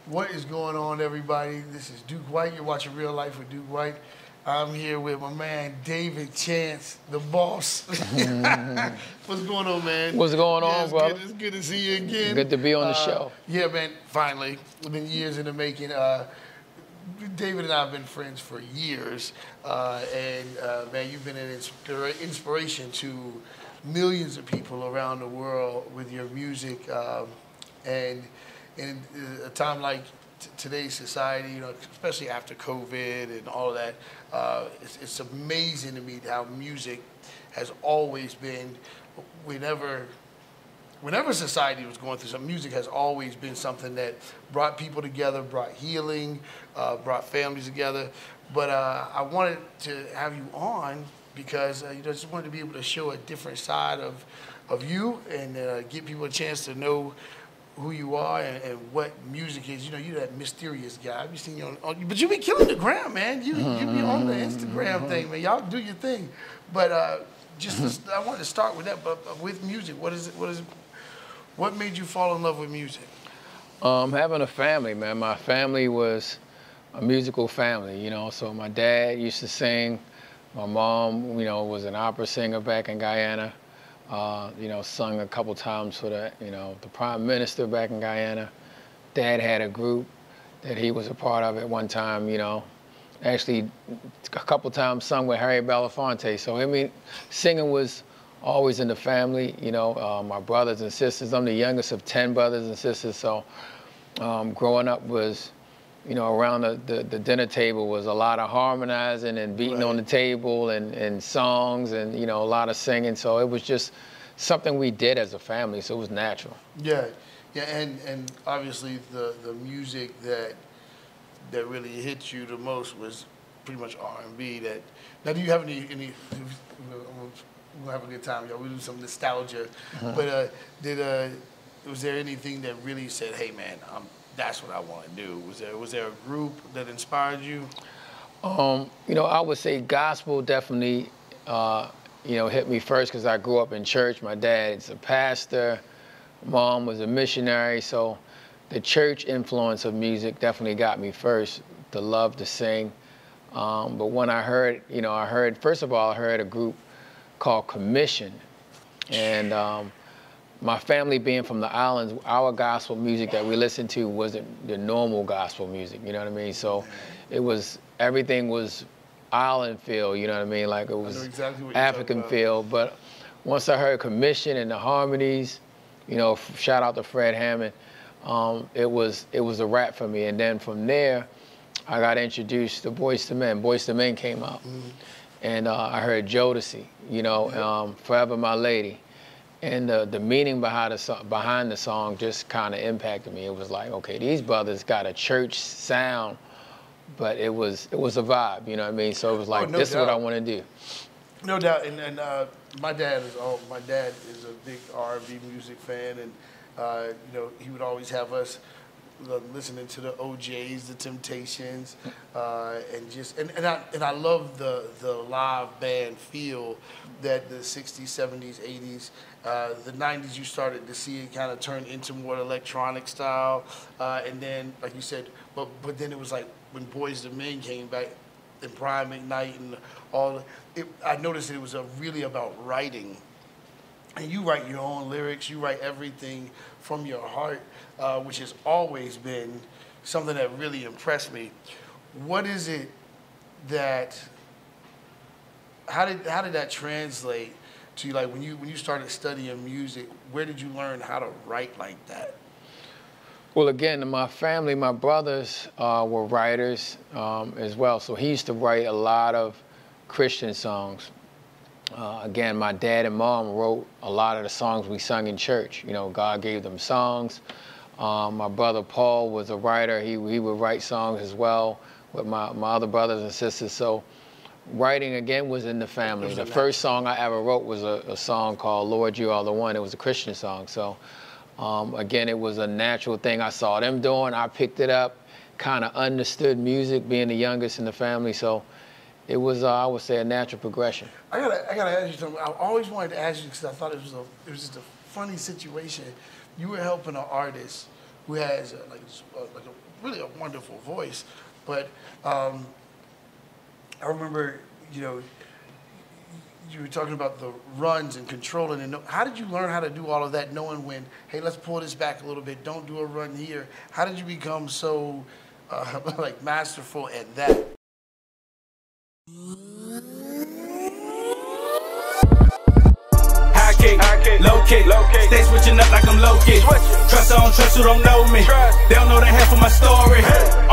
What is going on, everybody? This is Duke White. You're watching Real Life with Duke White. I'm here with my man David Chance, the boss. What's going on, man? What's going Yeah, on, brother? It's good to see you again. Good to be on the show. Yeah, man. Finally, it's been years in the making. David and I have been friends for years, man, you've been an inspiration to millions of people around the world with your music, and in a time like today's society, you know, especially after COVID and all of that, it's amazing to me how music has always been, whenever society was going through something, music has always been something that brought people together, brought healing, brought families together. But I wanted to have you on because I just wanted to be able to show a different side of you and give people a chance to know who you are and what music is. You know, you're that mysterious guy. I've seen you but you be killing the gram, man. You be on the Instagram thing, man. Y'all do your thing. But I wanted to start with that. But with music, what made you fall in love with music? Having a family, man. My family was a musical family, you know. So my dad used to sing. My mom, you know, was an opera singer back in Guyana. You know, sung a couple times for the Prime Minister back in Guyana. Dad had a group that he was a part of at one time, you know. Actually, a couple times sung with Harry Belafonte. So, I mean, singing was always in the family, you know. My brothers and sisters, I'm the youngest of 10 brothers and sisters, so growing up was, you know, around the dinner table was a lot of harmonizing and beating on the table and songs and, you know, a lot of singing. So it was just something we did as a family, so it was natural. Yeah, yeah, and obviously the music that really hit you the most was pretty much R&B. Now, do you have any we'll have a good time, y'all. We'll do some nostalgia. But was there anything that really said, hey, man, that's what I want to do? Was there a group that inspired you? You know, I would say gospel definitely, you know, hit me first because I grew up in church. My dad's a pastor. Mom was a missionary. So the church influence of music definitely got me first, the love to sing. But when I heard, you know, first of all, I heard a group called Commission. And my family being from the islands, our gospel music that we listened to wasn't the normal gospel music, you know what I mean? So everything was island feel, you know what I mean? Like it was exactly African feel. But once I heard Commission and the harmonies, you know, shout out to Fred Hammond, it was a wrap for me. And then from there, I got introduced to Boyz II Men. Boyz II Men came out. And I heard Jodeci, you know, Forever My Lady. And the meaning behind the song just kind of impacted me. It was like, okay, these brothers got a church sound, but it was a vibe, you know what I mean? So it was like, this is what I want to do. No doubt. And my dad is a big R&B music fan, and you know, he would always have us listening to the OJs, the Temptations, and I love the live band feel that the 60s, 70s, 80s, the 90s you started to see it kind of turn into more electronic style, and then like you said, but then it was like when Boyz II Men came back and Prime McKnight and all, I noticed it was really about writing. And you write your own lyrics, you write everything from your heart, which has always been something that really impressed me. What is it that, how did that translate to you? Like when you started studying music, where did you learn how to write like that? Well, again, in my family, my brothers were writers as well. So he used to write a lot of Christian songs. Again, my dad and mom wrote a lot of the songs we sung in church. You know, God gave them songs. My brother Paul was a writer. He would write songs as well with my other brothers and sisters. So writing, again, was in the family. The first song I ever wrote was a song called Lord, You Are the One. It was a Christian song. So, again, it was a natural thing I saw them doing. I picked it up, kind of understood music, being the youngest in the family. So it was, I would say, a natural progression. I gotta ask you something. I always wanted to ask you because I thought it was just a funny situation. You were helping an artist who has like a really a wonderful voice. But I remember, you know, you were talking about the runs and controlling. And how did you learn how to do all of that, knowing when, hey, let's pull this back a little bit, don't do a run here? How did you become so like masterful at that? Low kick, stay switching up like I'm low kick. Trust I don't trust who don't know me. They don't know the half of my story.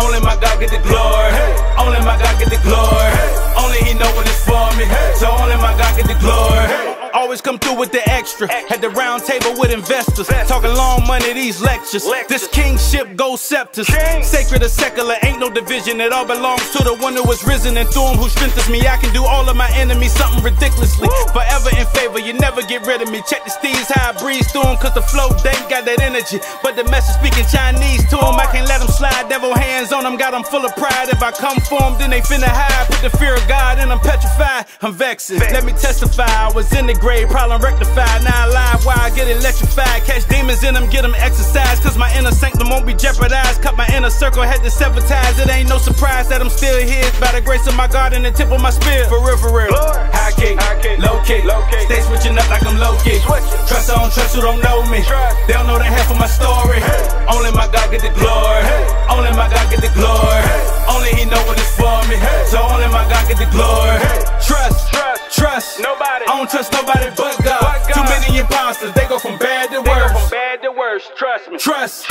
Only my God get the glory. Only my God get the glory. Only He know what it's for me. So only my God get the glory. Always come through with the extra. At the round table with investors, talking long money, these lectures. This kingship goes scepters. Sacred or secular, ain't no division. It all belongs to the one who was risen, and through Him who strengthens me, I can do all of my enemies something ridiculously. Forever in favor, you never get rid of me. Check the steeds, how I breeze through them, cause the flow, they ain't got that energy. But the message speaking Chinese to them, I can't let them slide. Devil hands on them, got them full of pride. If I come for them, then they finna hide. Put the fear of God in them, petrified. I'm vexing. Let me testify, I was in the grave, problem rectified. Now alive, why I get electrified. Catch demons in them, get them exercised. Cause my inner sanctum won't be jeopardized. Cut my inner circle, had to sever ties. It ain't no surprise that I'm still here. By the grace of my God and the tip of my spear. For real, for real. High kick, low kick. Stay switching up like I'm low kick. Trust I don't trust who don't know me. They don't know the half of my story. Only my God get the glory. Only my God get the glory. Only He know what it's for me. So only my God get the glory. Trust nobody. I don't trust nobody but God. Too many imposters, they go from bad to worse. Trust me. Trust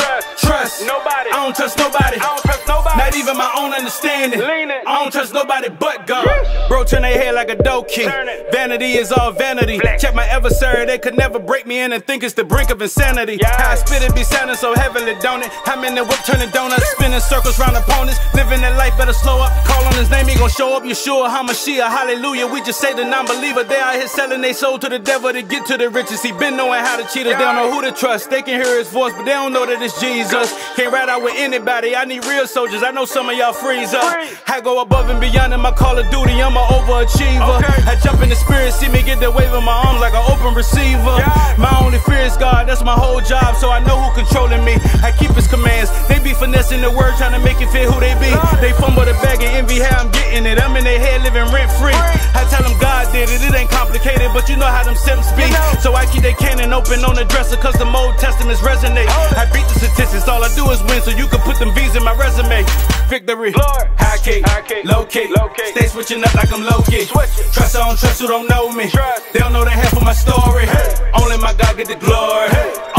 nobody. I don't trust nobody. Not even my own understanding. I don't trust nobody but God. Bro, turn their head like a dough key. Vanity is all vanity. Check my adversary, they could never break me in and think it's the brink of insanity. How I spit it be sounding so heavily, don't it? I'm in the whip turning donuts, spinning circles round opponents. Living that life, better slow up. Call on His name, He gon' show up. Yeshua, Hamashiach, hallelujah. We just say the non-believer. They out here selling they soul to the devil to get to the riches. He been knowing how to cheat us. They don't know who to trust. They can hear His voice, but they don't know that it's Jesus. Can't ride out with anybody. I need real soldiers. I know some of y'all freeze up. I go above and beyond in my Call of Duty. I'm an overachiever. I jump in the spirit, see me get the wave in my arms like an open receiver. My only fear is God. That's my whole job, so I know who controlling me. I keep His commands. They be finessing the word, trying to make it fit who they be. They fumble the bag and envy how I'm getting it. I'm in their head living rent free. I tell them God did it. It ain't complicated, but you know how them simps be. So I keep their cannon open on the dresser, cause the Old Testaments resonate. I beat the statistics, all I do is win, so you can put them V's in my resume. Victory. High kick, low kick. Stay switching up like I'm low kick. Trust I don't trust who don't know me. They don't know the half of my story. Only my God get the glory.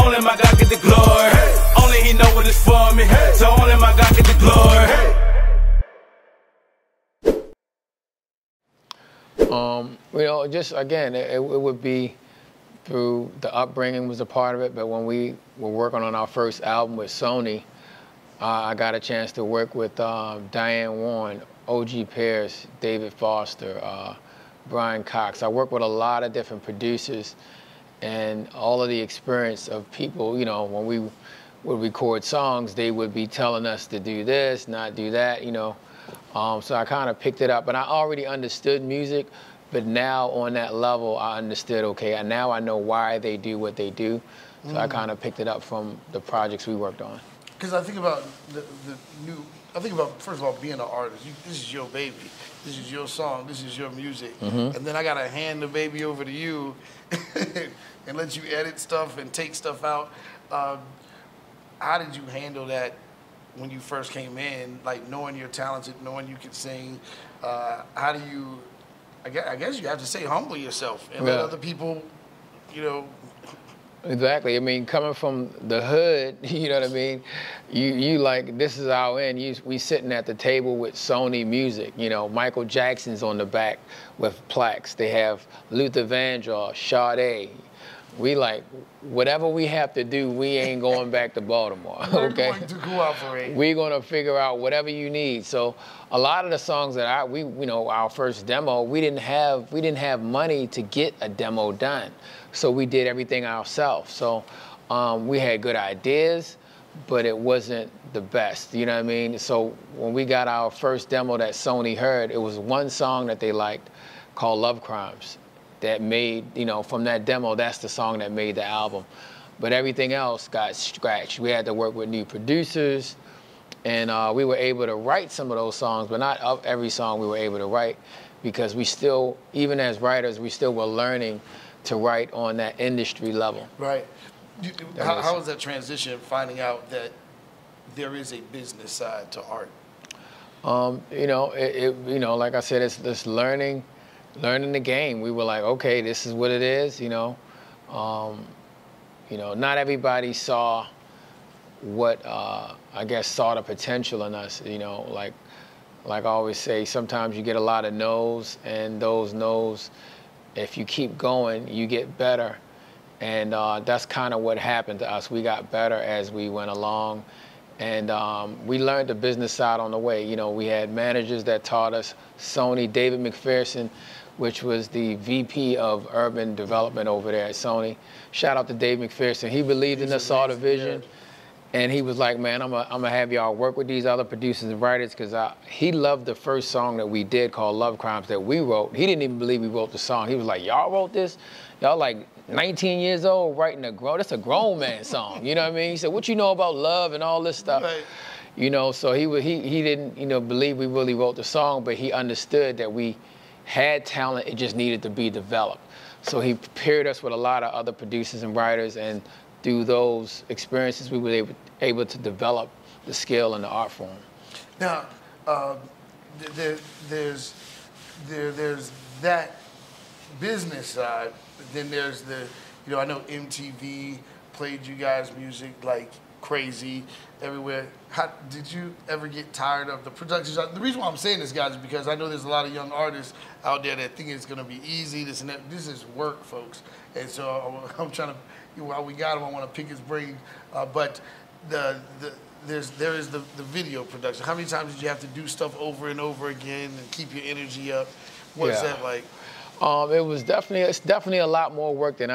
Only my God get the glory. Only He know what it's for me. So only my God get the glory. You know, just again, it would be through the upbringing was a part of it, but when we were working on our first album with Sony, I got a chance to work with Diane Warren, O.G. Pierce, David Foster, Brian Cox. I worked with a lot of different producers, and all of the experience of people, you know, when we would record songs, they would be telling us to do this, not do that, you know. So I kind of picked it up, and I already understood music, but now on that level, I understood, okay, now I know why they do what they do. So I kind of picked it up from the projects we worked on. Because I think about I think about, first of all, being an artist. This is your baby. This is your song. This is your music. And then I got to hand the baby over to you and let you edit stuff and take stuff out. How did you handle that when you first came in, like knowing you're talented, knowing you can sing? How do you, I guess you have to say, humble yourself and let other people, you know. Exactly. I mean, coming from the hood, you know what I mean? You like, this is our end. We sitting at the table with Sony Music. You know, Michael Jackson's on the back with plaques. They have Luther Vandross, Sade. We like, whatever we have to do, we ain't going back to Baltimore, okay? We're going to cooperate. We're going to figure out whatever you need. So a lot of the songs that you know, our first demo, we didn't have money to get a demo done. So we did everything ourselves. So we had good ideas, but it wasn't the best, you know what I mean? So when we got our first demo that Sony heard, it was one song that they liked called Love Crimes. That made, you know, from that demo, that's the song that made the album. but everything else got scratched. We had to work with new producers, and we were able to write some of those songs, but not of every song we were able to write, because we still, even as writers, we still were learning to write on that industry level. Right. How was that transition, finding out that there is a business side to art? You know, like I said, it's just learning the game. We were like, okay, this is what it is. You know, not everybody saw what I guess saw the potential in us. You know, like I always say, sometimes you get a lot of no's, and those no's, if you keep going, you get better. And that's kind of what happened to us. We got better as we went along. And we learned the business side on the way. You know, we had managers that taught us. Sony, David McPherson, which was the VP of Urban Development over there at Sony. Shout out to Dave McPherson. He believed in us, saw the vision. And he was like, man, I'm gonna have y'all work with these other producers and writers, because he loved the first song that we did called Love Crimes that we wrote. He didn't even believe we wrote the song. He was like, y'all wrote this? Y'all like 19 years old writing that's a grown man song. You know what I mean? He said, what you know about love and all this stuff? Right. You know, so he didn't, believe we really wrote the song, but he understood that we had talent, it just needed to be developed. So he paired us with a lot of other producers and writers, and through those experiences, we were able to develop the skill and the art form. Now, there's that business side, but then there's the, I know MTV played you guys' music like crazy everywhere. How did you ever get tired of the production? The reason why I'm saying this, guys, is because I know there's a lot of young artists out there that think it's going to be easy, this and that. This is work, folks. And so I'm trying to, while we got him, I want to pick his brain. But there is the video production. How many times did you have to do stuff over and over again and keep your energy up? What's that like? It's definitely a lot more work than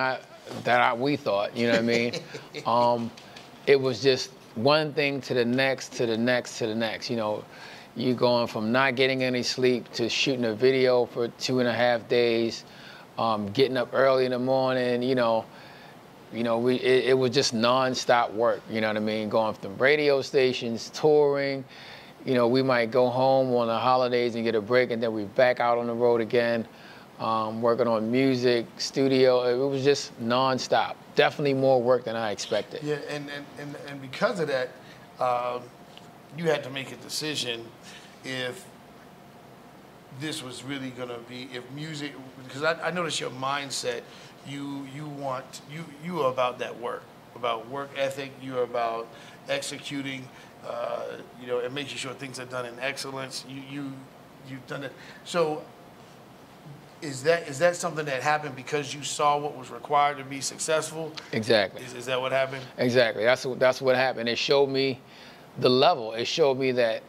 we thought. You know what I mean? It was just one thing to the next, to the next, to the next. You know, you going from not getting any sleep to shooting a video for 2.5 days, getting up early in the morning. It was just nonstop work. You know what I mean? Going from radio stations, touring. We might go home on the holidays and get a break, and then we're back out on the road again, working on music, studio. It was just nonstop. Definitely more work than I expected. Yeah, and because of that, you had to make a decision if this was really gonna be, if music, because I noticed your mindset, you are about that work, about work ethic, you're about executing, and making sure things are done in excellence. You've done it. So is that something that happened because you saw what was required to be successful? Exactly. Is that what happened? Exactly. That's what happened. It showed me the level. It showed me that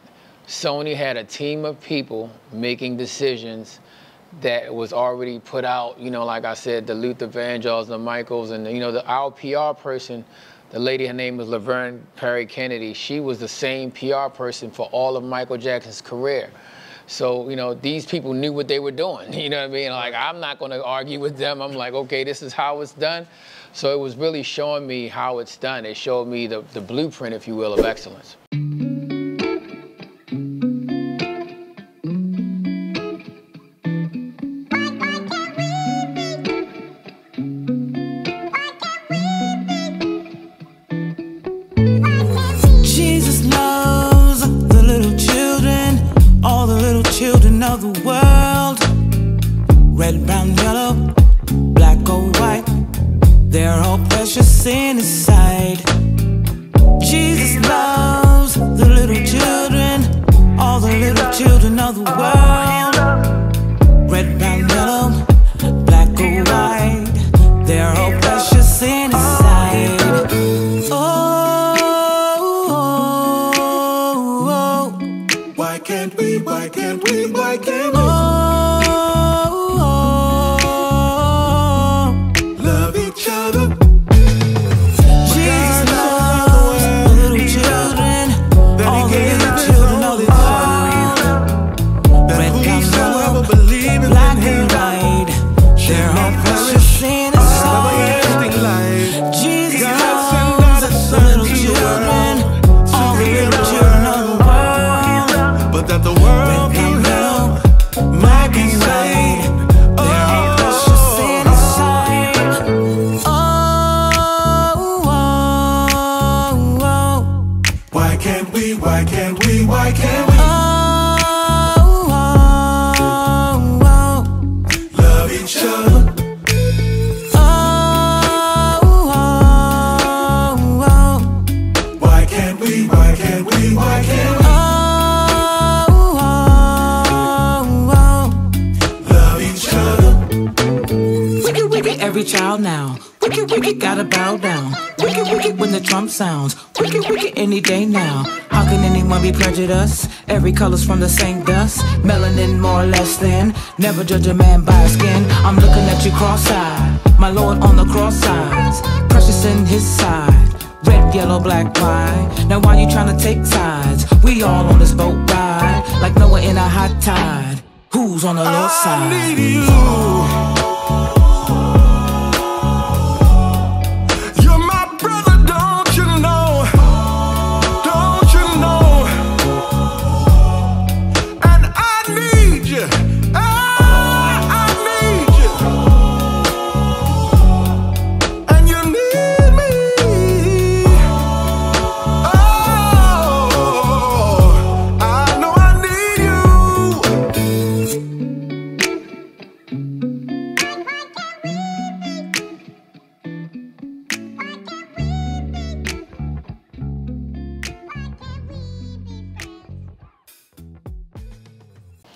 Sony had a team of people making decisions that was already put out. Like I said, the Luther Vandross, the Michaels, and our PR person, the lady, her name was Laverne Perry Kennedy. She was the same PR person for all of Michael Jackson's career. So, these people knew what they were doing. You know what I mean? Like, I'm not going to argue with them. I'm like, okay, this is how it's done. So it was really showing me how it's done. It showed me the blueprint, if you will, of excellence. Of the world, red, brown, yellow, black or white, they're all precious in His sight. Jesus loves the little children, all the little children of the world, red, brown, yellow, black or white, they're all precious in His sight. Why can't we, why can't we, why can't we love each other? Jesus loves the little children, all the little children of the world, red, brown, yellow, black and white, they're all precious in His sight. Jesus loves why can't we, why can't we? Love each other. Why can't we, why can't we, why can't we? Love each other. Wicked every child now. Wicked gotta bow down. Wicked when the drum sounds. Wicked any day now. How can anyone be prejudiced? Every color's from the same dust. Melanin more or less than. Never judge a man by his skin. I'm looking at you cross-eyed. My Lord on the cross sides. Precious in his side. Red, yellow, black, white. Now why you tryna take sides? We all on this boat ride. Like Noah in a high tide. Who's on the low side? I need you.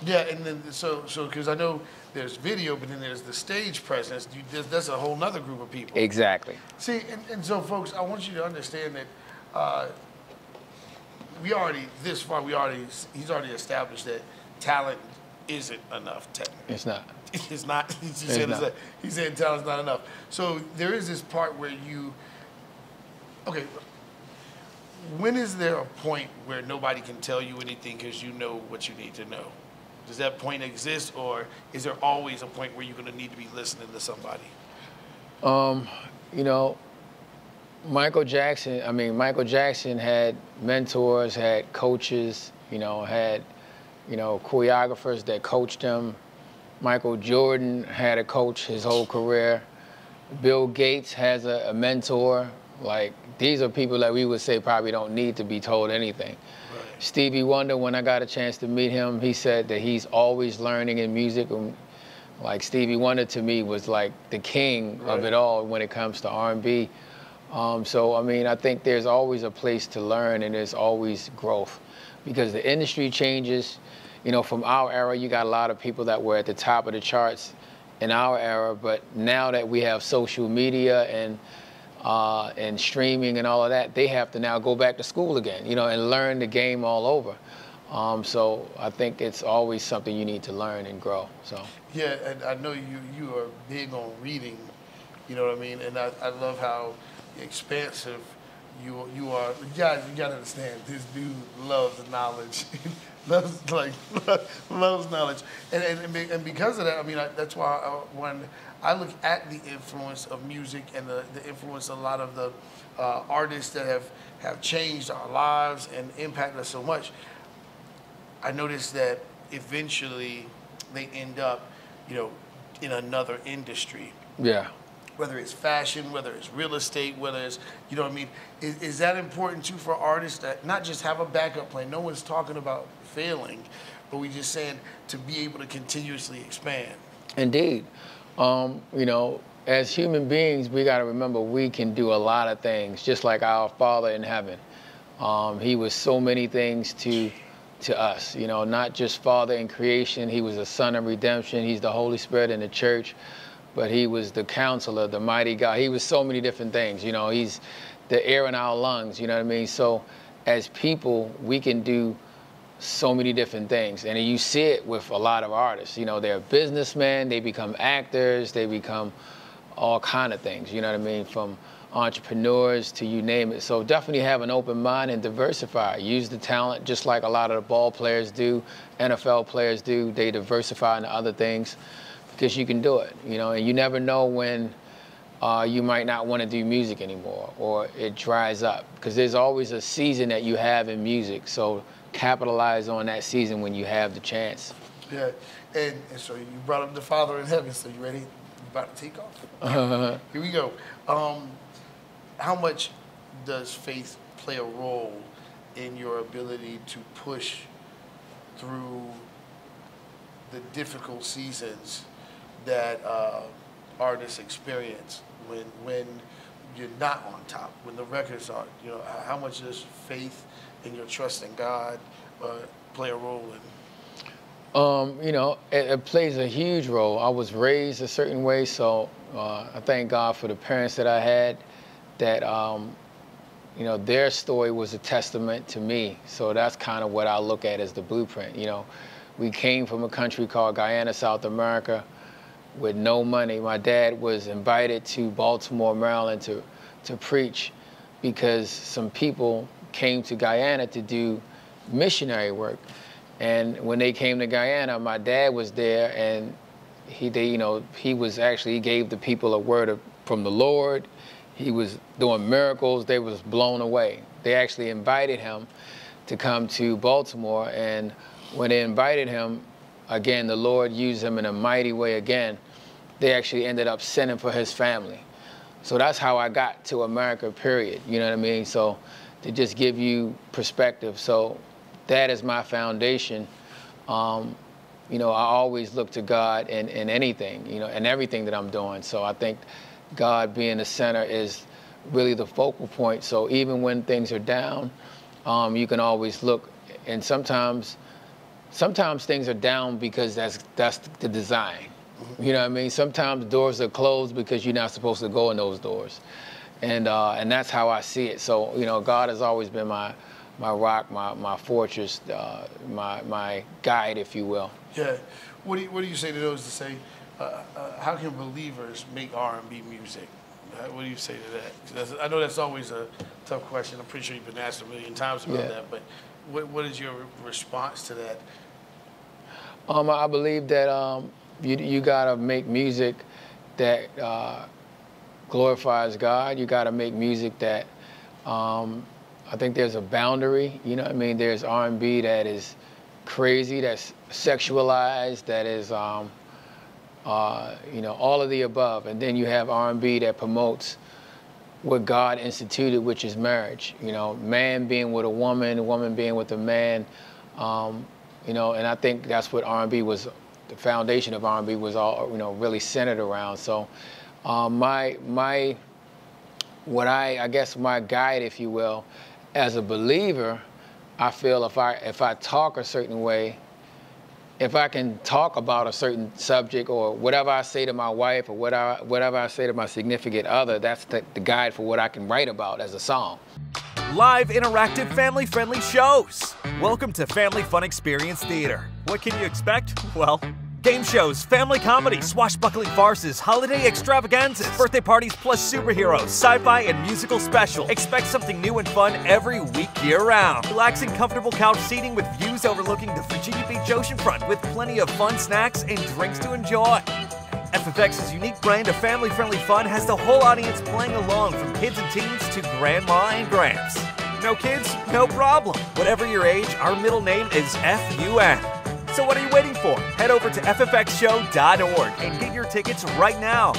Yeah, and then so because I know there's video, but then there's the stage presence. That's a whole nother group of people. Exactly. See, and so folks, I want you to understand that we already this far. He's already established that talent isn't enough. It's not. It's not. He said talent's not enough. So there is this part where okay. When is there a point where nobody can tell you anything because you know what you need to know? Does that point exist, or is there always a point where you're going to need to be listening to somebody? You know, Michael Jackson had mentors, had coaches, had, choreographers that coached him. Michael Jordan had a coach his whole career. Bill Gates has a mentor. Like, these are people that we would say probably don't need to be told anything. Stevie Wonder, when I got a chance to meet him, he said that he's always learning in music. Like, Stevie Wonder to me was like the king of it all when it comes to R&B. So, I mean, I think there's always a place to learn and there's always growth because the industry changes. From our era, you got a lot of people that were at the top of the charts in our era, but now that we have social media and streaming and all of that, they have to now go back to school again, and learn the game all over. So I think it's always something you need to learn and grow. So yeah, and I know you are big on reading, you know what I mean, and I love how expansive you are. You gotta understand, this dude loves knowledge. loves knowledge, and because of that, I mean, that's why when I look at the influence of music and the influence of a lot of the artists that have changed our lives and impacted us so much, I noticed that eventually they end up, in another industry. Yeah. Whether it's fashion, whether it's real estate, whether it's, you know what I mean? Is that important too for artists that not just have a backup plan? No one's talking about failing, but we just saying to be able to continuously expand. Indeed. As human beings, we got to remember we can do a lot of things, just like our Father in heaven. He was so many things to us, not just Father in creation. He was the Son of redemption. He's the Holy Spirit in the church. But he was the counselor, the mighty God. He was so many different things. He's the air in our lungs, you know what I mean? So as people, we can do so many different things. And you see it with a lot of artists. They're businessmen, they become actors, they become all kind of things, you know what I mean? From entrepreneurs to you name it. So definitely have an open mind and diversify. Use the talent just like a lot of the ball players do, NFL players do. They diversify into other things. Because you can do it, and you never know when you might not want to do music anymore or it dries up. Because there's always a season that you have in music, so capitalize on that season when you have the chance. Yeah, and so you brought up the Father in heaven, so you ready? You about to take off? Here we go. How much does faith play a role in your ability to push through the difficult seasons that artists experience when you're not on top, when the records aren't? You know, how much does faith and your trust in God play a role in? You know, it plays a huge role. I was raised a certain way, so I thank God for the parents that I had that, you know, their story was a testament to me. So that's kind of what I look at as the blueprint. You know, we came from a country called Guyana, South America, with no money. My dad was invited to Baltimore, Maryland to preach because some people came to Guyana to do missionary work. And when they came to Guyana, my dad was there, and he gave the people a word from the Lord. He was doing miracles. They was blown away. They actually invited him to come to Baltimore, and when they invited him, again, the Lord used him in a mighty way again. They actually ended up sending for his family. So that's how I got to America, period. You know what I mean? So to just give you perspective. So that is my foundation. You know, I always look to God in anything, you know, in everything that I'm doing. So I think God being the center is really the focal point. So even when things are down, you can always look. And sometimes things are down because that's the design. You know what I mean? Sometimes doors are closed because you're not supposed to go in those doors. And that's how I see it. So, you know, God has always been my rock, my fortress, my guide, if you will. Yeah. What do you say to those that say, how can believers make R&B music? What do you say to that? I know that's always a tough question. I'm pretty sure you've been asked a million times about that, but what is your response to that? I believe that you gotta make music that glorifies God. You gotta make music that I think there's a boundary. You know what I mean? There's R&B that is crazy, that's sexualized, that is you know, all of the above. And then you have R&B that promotes what God instituted, which is marriage. You know, man being with a woman being with a man. You know, and I think that's what R&B was. The foundation of R&B was all, you know, really centered around. So, I guess my guide, if you will, as a believer, I feel if I talk a certain way, if I can talk about a certain subject, or whatever I say to my wife, or whatever I say to my significant other, that's the guide for what I can write about as a song. Live, interactive, family-friendly shows. Welcome to Family Fun Experience Theater. What can you expect? Well, game shows, family comedy, swashbuckling farces, holiday extravaganzas, birthday parties plus superheroes, sci-fi and musical specials. Expect something new and fun every week year-round. Relaxing, comfortable couch seating with views overlooking the Virginia Beach oceanfront with plenty of fun snacks and drinks to enjoy. FFX's unique brand of family-friendly fun has the whole audience playing along, from kids and teens to grandma and gramps. No kids? No problem. Whatever your age, our middle name is FUN. So what are you waiting for? Head over to ffxshow.org and get your tickets right now.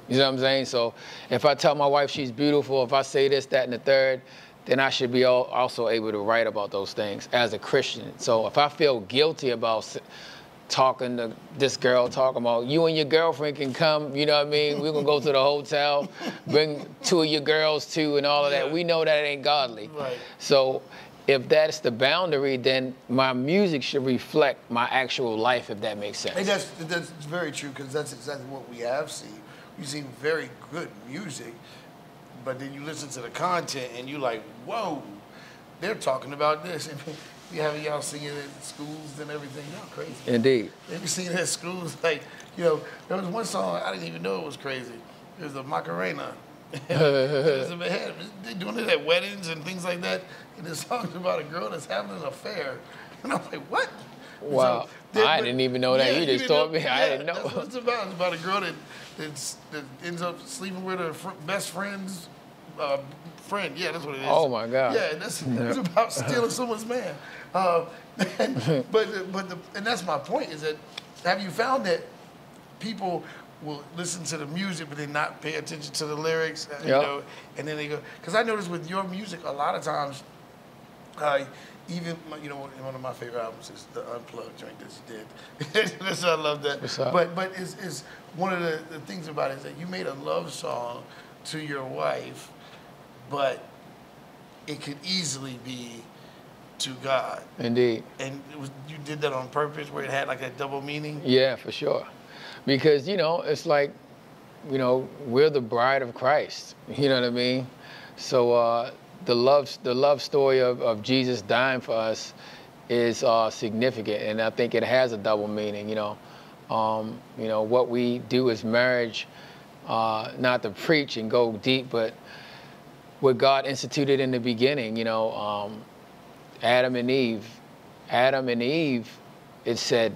You know what I'm saying? So if I tell my wife she's beautiful, if I say this, that, and the third, then I should be also able to write about those things as a Christian. So if I feel guilty about talking to this girl, talking about you and your girlfriend can come, you know what I mean? We're gonna go to the hotel, bring two of your girls too, and all of that. We know that it ain't godly. Right. So if that's the boundary, then my music should reflect my actual life, if that makes sense. And that's very true, because that's exactly what we have seen. We've seen very good music, but then you listen to the content and you're like, whoa, they're talking about this. And you have y'all singing it in schools and everything. Y'all crazy. Indeed. Have you seen it at schools? Like, you know, there was one song, I didn't even know it was crazy. It was the Macarena. They're doing it at weddings and things like that. And the song's about a girl that's having an affair. And I'm like, what? Wow. So, I didn't even know that. You just told me. I didn't know. That's what it's about. It's about a girl that ends up sleeping with her best friend's friend. Yeah, that's what it is. Oh my God. Yeah, it's about stealing someone's man. And that's my point. Is that have you found that people will listen to the music but then not pay attention to the lyrics, you Yep. know, and then they go, because I notice with your music a lot of times, even, you know, one of my favorite albums is the Unplugged joint that you did. That's, I love that. What's up? But it's one of the things about it is that you made a love song to your wife, but it could easily be to God. Indeed. And you did that on purpose, where it had like that double meaning? Yeah, for sure. Because, you know, it's like, you know, we're the bride of Christ. You know what I mean? So the love story of Jesus dying for us is significant, and I think it has a double meaning. You know, what we do as marriage, not to preach and go deep, but what God instituted in the beginning. You know, Adam and Eve, it said,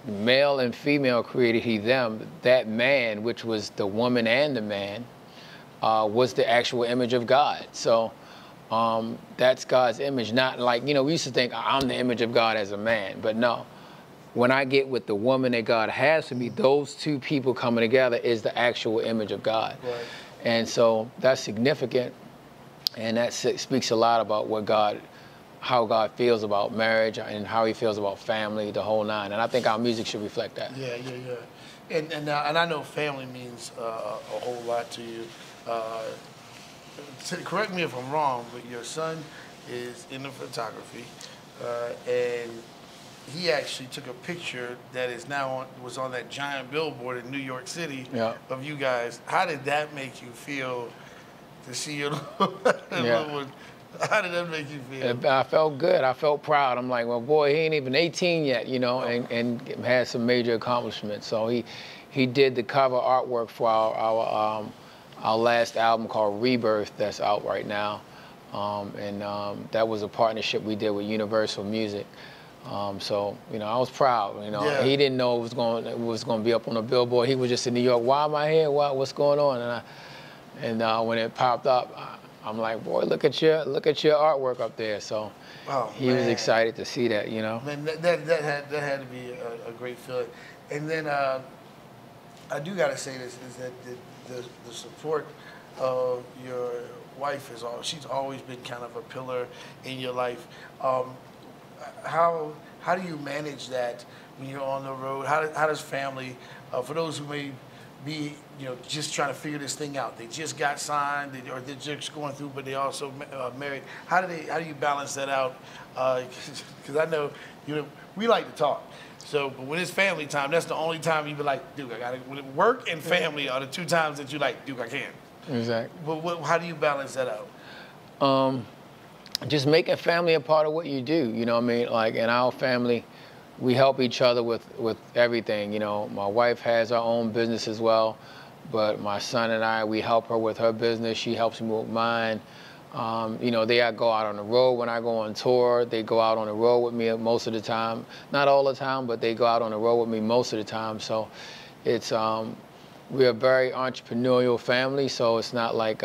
male and female created he them. That man, which was the woman and the man, was the actual image of God. So that's God's image. Not like, you know, we used to think I'm the image of God as a man, but no. When I get with the woman that God has for me, those two people coming together is the actual image of God. Right. And so that's significant, and that speaks a lot about how God feels about marriage and how he feels about family, the whole nine. And I think our music should reflect that. Yeah. And I know family means a whole lot to you. Correct me if I'm wrong, but your son is into photography, and he actually took a picture that is now was on that giant billboard in New York City of you guys. How did that make you feel to see your little one? How did that make you feel? I felt good. I felt proud. I'm like, well, boy, he ain't even 18 yet, you know, and had some major accomplishments. So he did the cover artwork for our last album called Rebirth that's out right now. That was a partnership we did with Universal Music. So, you know, I was proud. You know, he didn't know it was going to be up on the billboard. He was just in New York. Why am I here? What's going on? And when it popped up, I'm like, boy, look at your artwork up there. So he was excited to see that, you know. Man, that had to be a great feeling. And then I do got to say this is that the support of your wife she's always been kind of a pillar in your life. How do you manage that when you're on the road? How does family, for those who may be, you know, just trying to figure this thing out, they just got signed, or they're just going through, but they also married. How do you balance that out? Because I know, you know, we like to talk. So, but when it's family time, that's the only time you be like, Duke, I gotta. When work and family are the two times that you like, Duke, I can't. Exactly. But how do you balance that out? Just making family a part of what you do. You know what I mean? Like in our family, we help each other with everything. You know, my wife has her own business as well, but my son and I, we help her with her business. She helps me with mine. You know, they go out on the road when I go on tour. They go out on the road with me most of the time. Not all the time, but they go out on the road with me most of the time. So it's, we're a very entrepreneurial family, so it's not like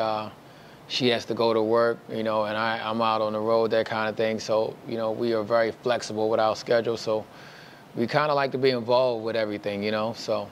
she has to go to work, you know, and I'm out on the road, that kind of thing. So, you know, we are very flexible with our schedule. So we kind of like to be involved with everything, you know, so.